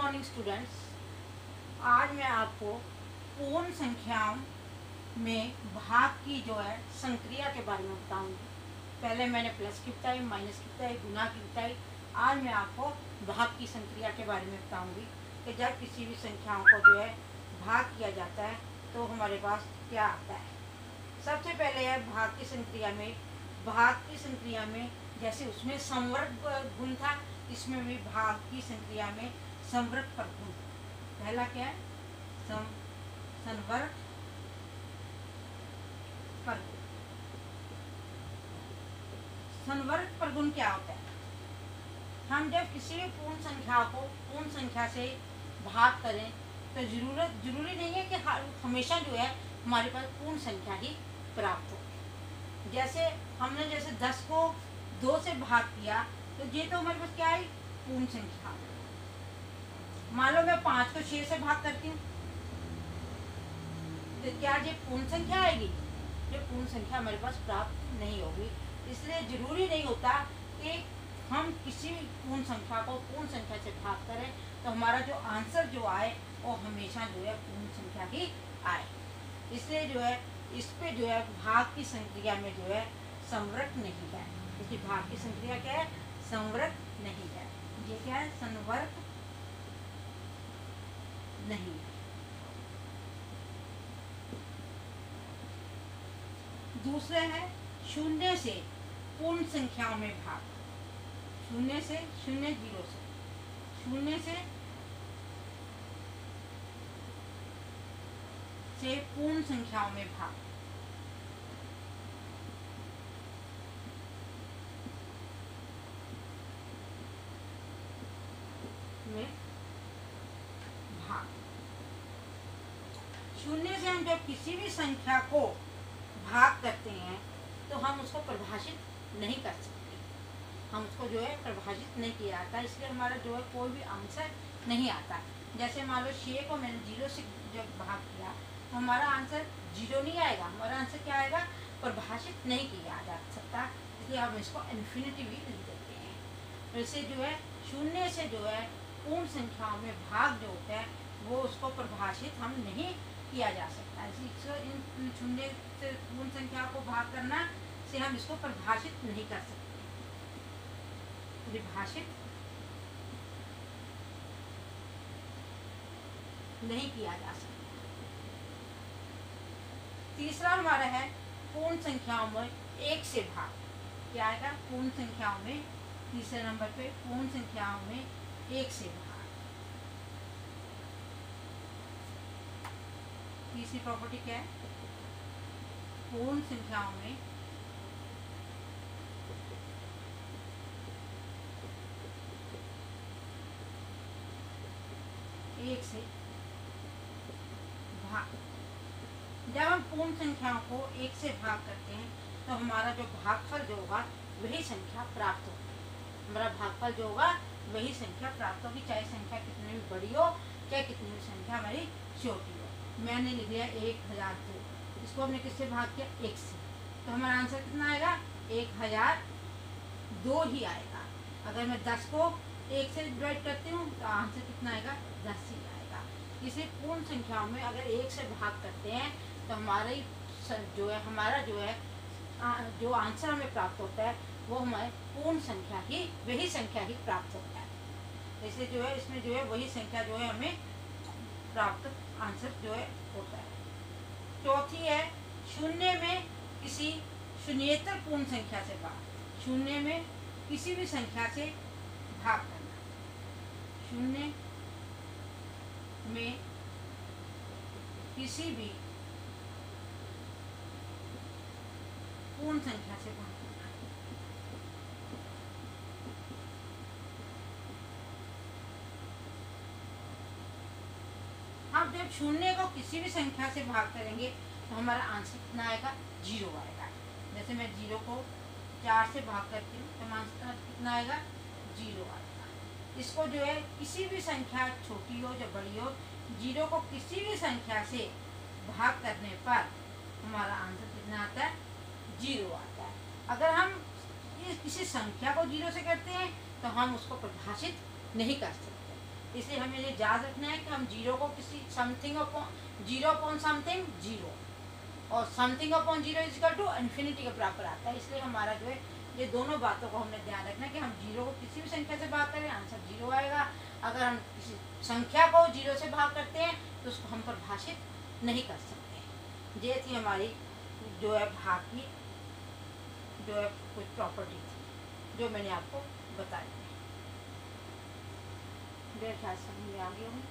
Morning students. आज मैं आपको पूर्ण संख्याओं में भाग की जो है संक्रिया के बारे में बताऊंगी। पहले मैंने प्लस की बताई, माइनस की बताई, गुना की बताई। आज मैं आपको भाग की संक्रिया के बारे में बताऊंगी कि जब किसी भी संख्याओं को जो है भाग किया जाता है तो हमारे पास क्या आता है। सबसे पहले है भाग की संक्रिया में। भाग की संक्रिया में जैसे उसमें संवर्ग गुण था, इसमें भी भाग की संक्रिया में संवर्ग परगुण। पहला क्या है? संवर्ग परगुण। संवर्ग परगुण क्या होता है? हम जब किसी भी पूर्ण संख्या को पूर्ण संख्या से भाग करें तो जरूरी नहीं है कि हमेशा जो है हमारे पास पूर्ण संख्या ही प्राप्त हो। जैसे हमने 10 को 2 से भाग किया तो ये तो हमारे पास क्या है? पूर्ण संख्या। मान लो मैं 5 को 6 से भाग करती हूँ तो क्या ये पूर्ण संख्या आएगी? ये पूर्ण संख्या हमारे पास प्राप्त नहीं होगी। इसलिए जरूरी नहीं होता कि हम किसी भी पूर्ण संख्या को पूर्ण संख्या से भाग करें तो हमारा जो आंसर जो आए वो हमेशा जो है पूर्ण संख्या ही आए। इसलिए जो है इस पे जो है भाग की संक्रिया में जो है संवर्ग नहीं है। इसकी भाग की संक्रिया क्या है? संवर्ग नहीं है। ये क्या है? संवर्ग नहीं है। दूसरा है शून्य से पूर्ण संख्याओं में भाग। शून्य से शून्य से पूर्ण संख्याओं में भाग। शून्य से हम जब किसी भी संख्या को भाग करते हैं तो हम उसको परिभाषित नहीं कर सकते। हम उसको जो है परिभाषित नहीं किया जाता, इसलिए हमारा जो है कोई भी आंसर नहीं आता। जैसे मान लो 6 को मैंने 0 से जब भाग किया तो हमारा आंसर 0 नहीं आएगा। हमारा आंसर क्या आएगा? परिभाषित नहीं किया जा सकता, इसलिए हम इसको इन्फिनिटी भी लिख देते हैं। वैसे जो है शून्य से जो है पूर्ण संख्याओं में भाग जो होता है वो उसको परिभाषित हम नहीं किया जा सकता। इन शून्य से पूर्ण संख्या को भाग करना से हम इसको परिभाषित नहीं कर सकते। परिभाषित नहीं किया जा सकता। तीसरा हमारा है पूर्ण संख्याओं में 1 से भाग। क्या आएगा? पूर्ण संख्याओं में तीसरे नंबर पे पूर्ण संख्याओं में 1 से भाग। तीसरी प्रॉपर्टी क्या है? पूर्ण संख्याओं में 1 से भाग। जब हम पूर्ण संख्याओं को 1 से भाग करते हैं तो हमारा जो भागफल जो होगा वही संख्या प्राप्त होगी। हमारा भागफल जो होगा वही संख्या प्राप्त होगी, चाहे संख्या कितनी भी बड़ी हो चाहे कितनी भी संख्या हमारी छोटी हो। मैंने लिख लिया 1002, इसको हमने किससे भाग किया? 1 से, तो हमारा आंसर कितना आएगा? 1002 ही आएगा। अगर मैं 10 को 1 से डिवाइड करती हूँ तो आंसर कितना आएगा? 10 ही आएगा। इसे पूर्ण संख्याओं में अगर 1 से भाग करते हैं तो हमारा जो आंसर हमें प्राप्त होता है वो हमारे पूर्ण संख्या ही वही संख्या ही प्राप्त होता है। इसलिए जो है इसमें जो है वही संख्या जो है हमें प्राप्त आंसर जो है होता है। चौथी है शून्य में किसी शून्येतर पूर्ण संख्या से भाग। शून्य में किसी भी संख्या से भाग करना। शून्य में किसी भी पूर्ण संख्या से भाग करना। हम जब शून्य को किसी भी संख्या से भाग करेंगे तो हमारा आंसर कितना आएगा? 0 आएगा। जैसे मैं 0 को 4 से भाग करती हूँ तो आंसर कितना आएगा? 0 आएगा। इसको जो है किसी भी संख्या छोटी हो या बड़ी हो, 0 को किसी भी संख्या से भाग करने पर हमारा आंसर कितना आता है? 0 आता है। अगर हम किसी संख्या को 0 से करते हैं तो हम उसको परिभाषित नहीं कर सकते। इसलिए हमें ये याद रखना है कि हम जीरो को किसी something upon zero upon something zero और something upon zero is equal to infinity के बराबर आता है। इसलिए हमारा जो है ये दोनों बातों को हमने ध्यान रखना है कि हम जीरो को किसी भी संख्या से भाग करें आंसर जीरो आएगा। अगर हम किसी संख्या को जीरो से भाग करते हैं तो उसको हम परिभाषित नहीं कर सकते। ये थी हमारी जो है भाग की जो है कुछ प्रॉपर्टी थी जो मैंने आपको बताई है। मेरे ख्याल से समझ में आ गया हूँ।